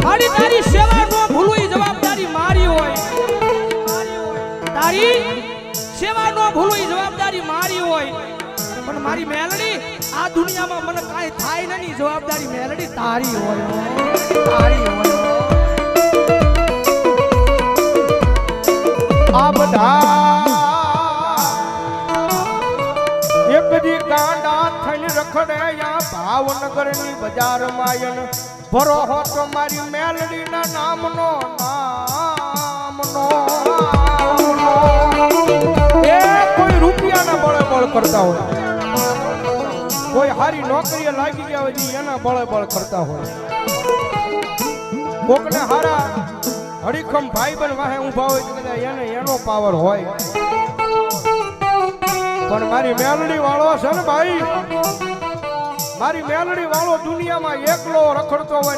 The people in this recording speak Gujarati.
મારી તારી સેવા નો ભૂલવી જવાબદારી મારી હોય, તારી સેવા નો ભૂલવી જવાબદારી મારી હોય, પણ મારી મેલડી આ દુનિયામાં મને કાંઈ થાય નહીં, જવાબદારી મેલડી તારી હોય, તારી હોય। આ બધા એક દી ગાંડા થઈને રખડે યા ભાવનગર ની બજાર માયન ભરો હો તો મારી મેલડી ના નામનો એ કોઈ રૂપિયાના બળે બળ કરતા હોય, કોઈ હારી નોકરીએ લાગી ગયા હોય એના બળે બળ કરતા હોય, કોકને હારા હરીખમ ભાઈબંધ વાહે ઊભા હોય તો એને એનો પાવર હોય, પણ મારી મેલડી વાળો છે ને ભાઈ, મારી મેલડી વાળો દુનિયામાં એકલો રખડતો હોય।